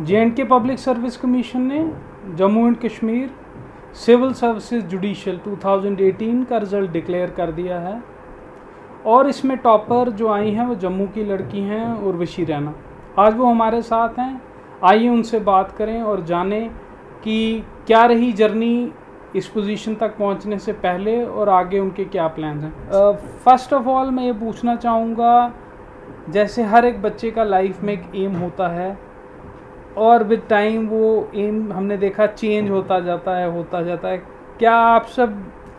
J&K public service commission ने Jammu and Kashmir civil services judicial 2018 का result declare कर दिया है और इसमें टॉपर जो आई हैं वो जम्मू की लड़की हैं उर्वशी रैना। आज वो हमारे साथ हैं, आइए उनसे बात करें और जानें कि क्या रही जर्नी इस पोजीशन तक पहुंचने से पहले और आगे उनके क्या प्लान्स हैं। फर्स्ट ऑफ ऑल मैं ये पूछना चाहूँगा, जैसे हर एक बच्चे का लाइफ में एक एम होता है और विद टाइम वो एम हमने देखा चेंज होता जाता है। क्या आप सब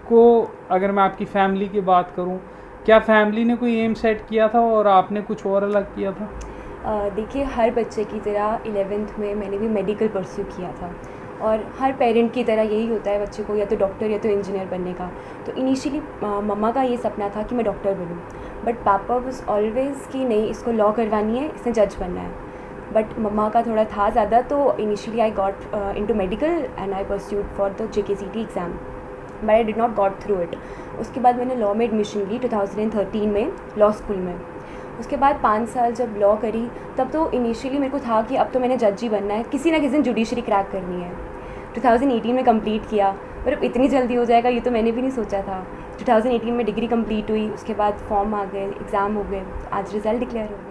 को, अगर मैं आपकी फैमिली की बात करूं, क्या फैमिली ने कोई एम सेट किया था और आपने कुछ और अलग किया था? देखिए, हर बच्चे की तरह 11th में मैंने भी मेडिकल परस्यू किया था और हर पेरेंट की तरह यही होता है बच्चे को या तो डॉक्टर या तो इंजीनियर बनने का। तो इनिशियली मम्मा का ये सपना था कि मैं डॉक्टर बनूं, बट पापा वाज ऑलवेज़ कि नहीं, इसको लॉ करवानी है, इसने जज बनना है। बट मम्मा का थोड़ा था ज़्यादा, तो initially I got into medical and I pursued for the JKCT exam, but I did not got through it. उसके बाद मैंने लॉ में एडमिशन ली 2013 में लॉ स्कूल में। उसके बाद 5 साल जब लॉ करी तब तो इनिशियली मेरे को था कि अब तो मैंने जज ही बनना है, किसी ना किसी दिन जुडिशरी क्रैक करनी है। 2018 में कंप्लीट किया, पर अब इतनी जल्दी हो जाएगा ये तो मैंने भी नहीं सोचा था। 2018 में डिग्री कंप्लीट हुई, उसके बाद फॉर्म आ गए, एग्ज़ाम हो गए, आज रिज़ल्ट डिक्लेयर हो गया।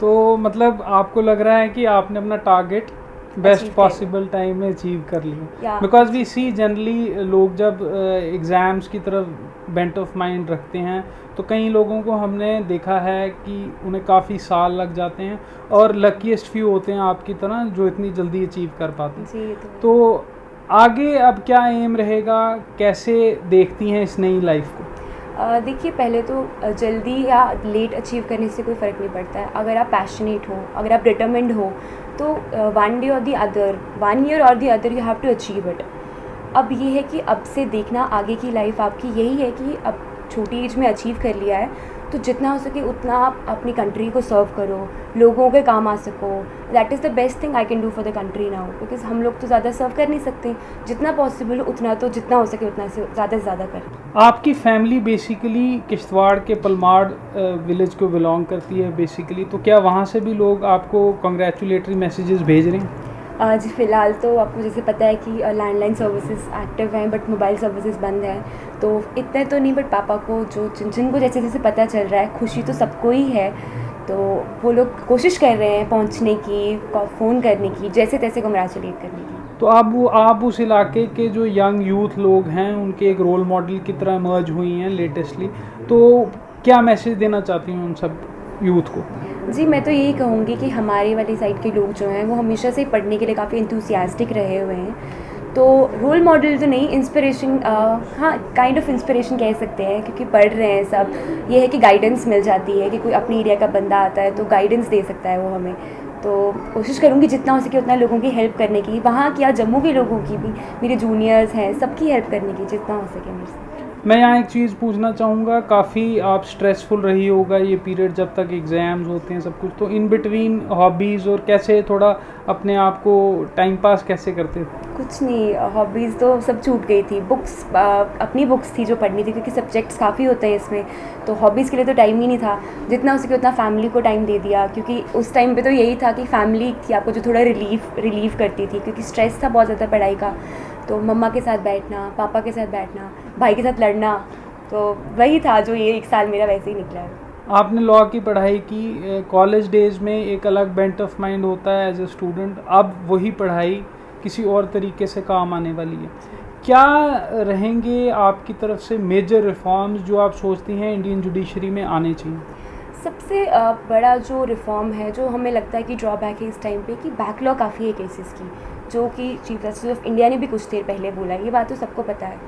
तो मतलब आपको लग रहा है कि आपने अपना टारगेट बेस्ट पॉसिबल टाइम में अचीव कर लिया? बिकॉज वी सी जनरली लोग जब एग्ज़ाम्स की तरफ बेंट ऑफ माइंड रखते हैं तो कई लोगों को हमने देखा है कि उन्हें काफ़ी साल लग जाते हैं और लकीएस्ट फ्यू होते हैं आपकी तरह जो इतनी जल्दी अचीव कर पाते हैं। तो आगे अब क्या एम रहेगा, कैसे देखती हैं इस नई लाइफ को? देखिए, पहले तो जल्दी या लेट अचीव करने से कोई फ़र्क नहीं पड़ता है। अगर आप पैशनेट हो, अगर आप डिटरमिन्ड हो, तो वन डे और दी अदर, 1 ईयर और the other you have to achieve it. अब ये है कि अब से देखना आगे की लाइफ आपकी यही है कि अब छोटी एज में अचीव कर लिया है तो जितना हो सके उतना आप अपनी कंट्री को सर्व करो, लोगों के काम आ सको। That is the best thing I can do for the country now, because हम लोग तो ज़्यादा सर्व कर नहीं सकते। जितना पॉसिबल हो उतना, तो जितना हो सके उतना से ज़्यादा कर। आपकी फैमिली बेसिकली किश्तवाड़ के पलमाड़ विलेज को बिलोंग करती है बेसिकली, तो क्या वहाँ से भी लोग आपको कॉन्ग्रेचुलेटरी मैसेजेस भेज रहे हैं? जी, फ़िलहाल तो आपको जैसे पता है कि लैंडलाइन सर्विसेज एक्टिव हैं बट मोबाइल सर्विसेज बंद हैं, तो इतने तो नहीं, बट पापा को जो जिनको जैसे जैसे पता चल रहा है, खुशी तो सबको ही है, तो वो लोग कोशिश कर रहे हैं पहुंचने की, फ़ोन करने की, जैसे तैसे कॉन्ग्रेचुलेट करने की। तो आप उस इलाके के जो यंग यूथ लोग हैं उनके एक रोल मॉडल की तरह इमर्ज हुई हैं लेटेस्टली, तो क्या मैसेज देना चाहती हैं उन सब यूथ को? जी, मैं तो यही कहूँगी कि हमारे वाली साइड के लोग जो हैं वो हमेशा से पढ़ने के लिए काफ़ी एंथुसियास्टिक रहे हुए हैं। तो रोल मॉडल तो नहीं, इंस्पिरेशन, हाँ काइंड ऑफ इंस्पिरेशन कह सकते हैं, क्योंकि पढ़ रहे हैं सब। ये है कि गाइडेंस मिल जाती है कि कोई अपने एरिया का बंदा आता है तो गाइडेंस दे सकता है वो हमें। तो कोशिश करूँगी जितना हो सके उतना लोगों की हेल्प करने की, वहाँ की या जम्मू के लोगों की भी, मेरे जूनियर्स हैं, सबकी हेल्प करने की जितना हो सके मेरे से। मैं यहाँ एक चीज़ पूछना चाहूँगा, काफ़ी आप स्ट्रेसफुल रही होगा ये पीरियड जब तक एग्ज़ाम्स होते हैं सब कुछ, तो इन बिटवीन हॉबीज़ और कैसे थोड़ा अपने आप को टाइम पास कैसे करते थे? कुछ नहीं, हॉबीज़ तो सब छूट गई थी। बुक्स, अपनी बुक्स थी जो पढ़नी थी, क्योंकि सब्जेक्ट्स काफ़ी होते हैं इसमें, तो हॉबीज़ के लिए तो टाइम ही नहीं था। जितना हो सके उतना फैमिली को टाइम दे दिया, क्योंकि उस टाइम पे तो यही था कि फैमिली थी आपको जो थोड़ा रिलीव करती थी, क्योंकि स्ट्रेस था बहुत ज़्यादा पढ़ाई का। तो मम्मा के साथ बैठना, पापा के साथ बैठना, भाई के साथ लड़ना, तो वही था जो ये 1 साल मेरा वैसे ही निकला है। आपने लॉ की पढ़ाई की, कॉलेज डेज में एक अलग बेंट ऑफ माइंड होता है एज ए स्टूडेंट, अब वही पढ़ाई किसी और तरीके से काम आने वाली है। क्या रहेंगे आपकी तरफ से मेजर रिफॉर्म्स जो आप सोचती हैं इंडियन जुडिशरी में आने चाहिए? सबसे बड़ा जो रिफॉर्म है, जो हमें लगता है कि ड्रॉबैक है इस टाइम पे, कि बैकलॉग काफ़ी है केसेस की, जो कि चीफ जस्टिस ऑफ इंडिया ने भी कुछ देर पहले बोला है। ये बात तो सबको पता है।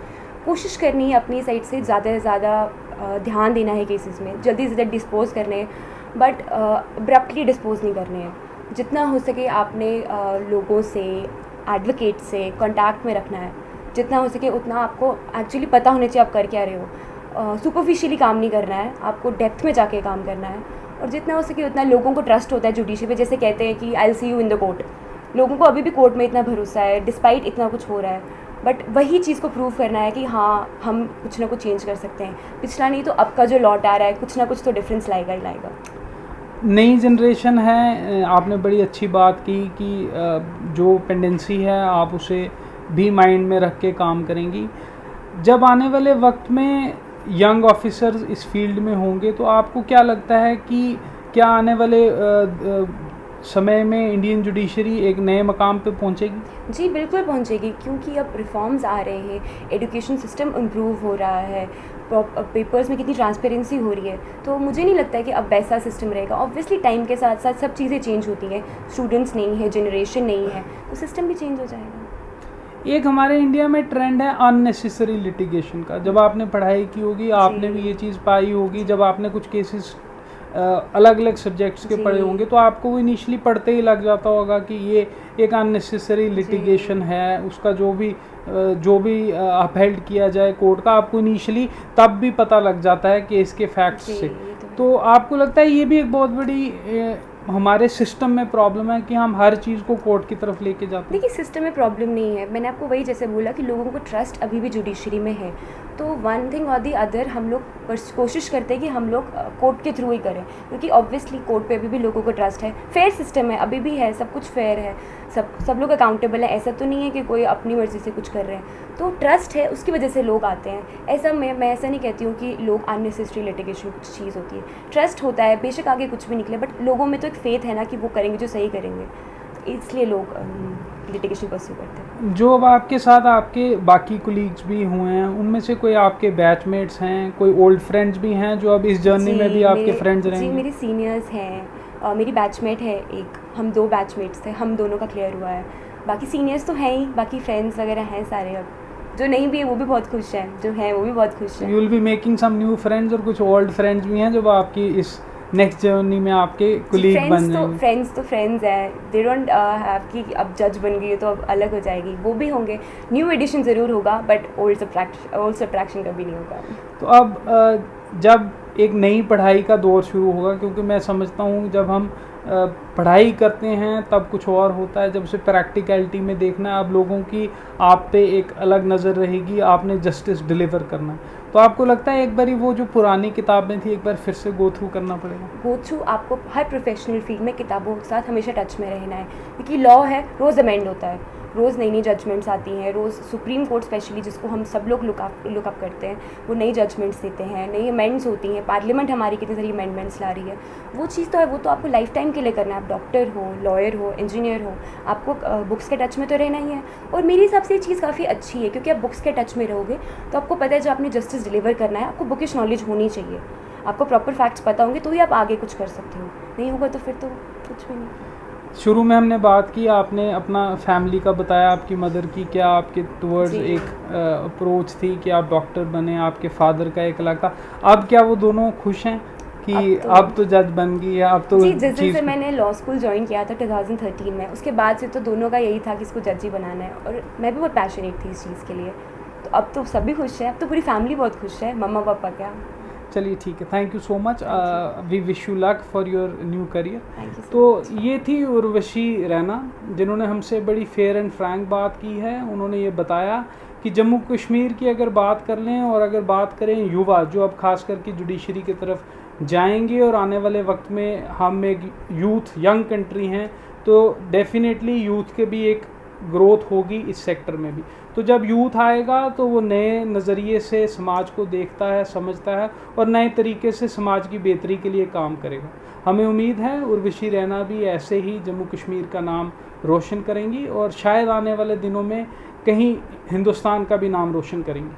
कोशिश करनी है अपनी साइड से ज़्यादा से ज़्यादा ध्यान देना है केसेस में, जल्दी से जल्दी डिस्पोज करने हैं, बट अब्रप्टली डिस्पोज नहीं करने हैं। जितना हो सके आपने लोगों से, एडवोकेट से कॉन्टैक्ट में रखना है। जितना हो सके उतना आपको एक्चुअली पता होना चाहिए आप कर क्या रहे हो। सुपरफिशियली काम नहीं करना है, आपको डेप्थ में जाके काम करना है। और जितना हो सके उतना लोगों को ट्रस्ट होता है जुडिशरी पे, जैसे कहते हैं कि I will see you in the court. लोगों को अभी भी कोर्ट में इतना भरोसा है डिस्पाइट इतना कुछ हो रहा है, बट वही चीज़ को प्रूव करना है कि हाँ हम कुछ ना कुछ चेंज कर सकते हैं। पिछला नहीं तो अब का जो लॉट आ रहा है, कुछ ना कुछ तो डिफरेंस लाएगा ही लाएगा। नई जनरेशन है, आपने बड़ी अच्छी बात की कि जो पेंडेंसी है आप उसे भी माइंड में रख के काम करेंगी। जब आने वाले वक्त में यंग ऑफिसर्स इस फील्ड में होंगे तो आपको क्या लगता है कि क्या आने वाले समय में इंडियन जुडिशरी एक नए मकाम पे पहुंचेगी? जी बिल्कुल पहुंचेगी, क्योंकि अब रिफॉर्म्स आ रहे हैं, एजुकेशन सिस्टम इम्प्रूव हो रहा है, पेपर्स में कितनी ट्रांसपेरेंसी हो रही है। तो मुझे नहीं लगता है कि अब वैसा सिस्टम रहेगा। ऑब्वियसली टाइम के साथ साथ सब चीज़ें चेंज होती हैं, स्टूडेंट्स नहीं है, जनरेशन नहीं है, तो सिस्टम भी चेंज हो जाएगा। एक हमारे इंडिया में ट्रेंड है अननेसेसरी लिटिगेशन का। जब आपने पढ़ाई की होगी आपने भी ये चीज़ पाई होगी, जब आपने कुछ केसेस अलग अलग सब्जेक्ट्स के पढ़े होंगे तो आपको वो इनिशियली पढ़ते ही लग जाता होगा कि ये एक अननेसेसरी लिटिगेशन है, उसका जो भी अपहेल्ड किया जाए कोर्ट का, आपको इनिशियली तब भी पता लग जाता है कि इसके फैक्ट्स से। तो आपको लगता है ये भी एक बहुत बड़ी हमारे सिस्टम में प्रॉब्लम है कि हम हर चीज़ को कोर्ट की तरफ लेके जाते हैं? देखिए, सिस्टम में प्रॉब्लम नहीं है, मैंने आपको वही जैसे बोला कि लोगों को ट्रस्ट अभी भी जुडिशरी में है। तो वन थिंग और दी अदर हम लोग कोशिश करते हैं कि हम लोग कोर्ट के थ्रू ही करें, क्योंकि ऑब्वियसली कोर्ट पे अभी भी लोगों को ट्रस्ट है। फेयर सिस्टम है, अभी भी है, सब कुछ फेयर है, सब लोग अकाउंटेबल है। ऐसा तो नहीं है कि कोई अपनी मर्ज़ी से कुछ कर रहे हैं। तो ट्रस्ट है, उसकी वजह से लोग आते हैं। ऐसा मैं ऐसा नहीं कहती हूँ कि लोग अननेसेसरी लिटिगेशन कुछ चीज़ होती है। ट्रस्ट होता है, बेशक आगे कुछ भी निकले, बट लोगों में तो एक फेथ है ना कि वो करेंगे जो सही करेंगे, इसलिए लोग लिटिगेशन परस्यू करते हैं। जो अब आपके साथ आपके बाकी कोलीग्स भी हुए हैं, उनमें से कोई आपके बैचमेट्स हैं, कोई ओल्ड फ्रेंड्स भी हैं जो अब इस जर्नी में भी आपके फ्रेंड्स रहेंगे? जी, मेरे सीनियर्स हैं, मेरी बैचमेट है एक, हम 2 बैचमेट्स थे, हम दोनों का क्लियर हुआ है। बाकी सीनियर्स तो हैं ही, बाकी फ्रेंड्स वगैरह हैं सारे। अब जो नहीं भी है वो भी बहुत खुश हैं, जो हैं वो भी बहुत खुश हैं। You will be making some new friends, और कुछ ओल्ड फ्रेंड्स भी हैं जो आपकी इस नेक्स्ट जर्नी में आपके कोलीग बन जाएंगे? फ्रेंड्स हैं, दे डोंट हैव कि अब जज बन गई है तो अब अलग हो जाएगी, वो भी होंगे। न्यू एडिशन ज़रूर होगा, बट ओल्ड सब्ट्रैक्शन कभी नहीं होगा। तो अब जब एक नई पढ़ाई का दौर शुरू होगा, क्योंकि मैं समझता हूँ जब हम पढ़ाई करते हैं तब कुछ और होता है, जब से प्रैक्टिकलिटी में देखना है, अब लोगों की आप पे एक अलग नज़र रहेगी, आपने जस्टिस डिलीवर करना है। तो आपको लगता है एक बारी वो जो पुरानी किताबें थी एक बार फिर से गो थ्रू करना पड़ेगा? गो थ्रू आपको हर प्रोफेशनल फील्ड में किताबों के साथ हमेशा टच में रहना है, क्योंकि लॉ है, रोज़ अमेंड होता है, रोज़ नई नई जजमेंट्स आती हैं, रोज़ सुप्रीम कोर्ट स्पेशली जिसको हम सब लोग लुकअप करते हैं, वो नई जजमेंट्स देते हैं, नई अमेंड्स होती हैं। पार्लियामेंट हमारी कितनी सारी अमेंडमेंट्स ला रही है, वो चीज़ तो है, वो तो आपको लाइफ टाइम के लिए करना है। आप डॉक्टर हो, लॉयर हो, इंजीनियर हो, आपको बुक्स के टच में तो रहना ही है। और मेरे हिसाब से ये चीज़ काफ़ी अच्छी है, क्योंकि आप बुक्स के टच में रहोगे तो आपको पता है जो आपने जस्टिस डिलीवर करना है, आपको बुकिश नॉलेज होनी चाहिए, आपको प्रॉपर फैक्ट्स पता होंगे तो ही आप आगे कुछ कर सकते हो, नहीं होगा तो फिर तो कुछ भी नहीं। शुरू में हमने बात की, आपने अपना फैमिली का बताया, आपकी मदर की क्या आपके टुवर्ड्स एक अप्रोच थी कि आप डॉक्टर बने, आपके फादर का एक अलग था। अब क्या वो दोनों खुश हैं कि अब तो जज बन गई है? अब तो जी, जिस दिन से मैंने लॉ स्कूल ज्वाइन किया था 2013 में, उसके बाद से तो दोनों का यही था कि इसको जज ही बनाना है, और मैं भी बहुत पैशनेट थी इस चीज़ के लिए। तो अब तो सभी खुश हैं, अब तो पूरी फैमिली बहुत खुश है, मम्मा पापा क्या। चलिए ठीक है, thank you so much, we wish you luck for your new career. तो ये थी उर्वशी रैना, जिन्होंने हमसे बड़ी फेयर एंड फ्रैंक बात की है। उन्होंने ये बताया कि जम्मू कश्मीर की अगर बात कर लें और अगर बात करें युवा जो अब खास करके जुडिशरी की तरफ जाएंगे और आने वाले वक्त में हम एक यूथ यंग कंट्री हैं, तो डेफिनेटली यूथ के भी एक ग्रोथ होगी इस सेक्टर में भी। तो जब यूथ आएगा तो वो नए नज़रिए से समाज को देखता है, समझता है और नए तरीके से समाज की बेहतरी के लिए काम करेगा। हमें उम्मीद है उर्वशी रैना भी ऐसे ही जम्मू कश्मीर का नाम रोशन करेंगी और शायद आने वाले दिनों में कहीं हिंदुस्तान का भी नाम रोशन करेंगी।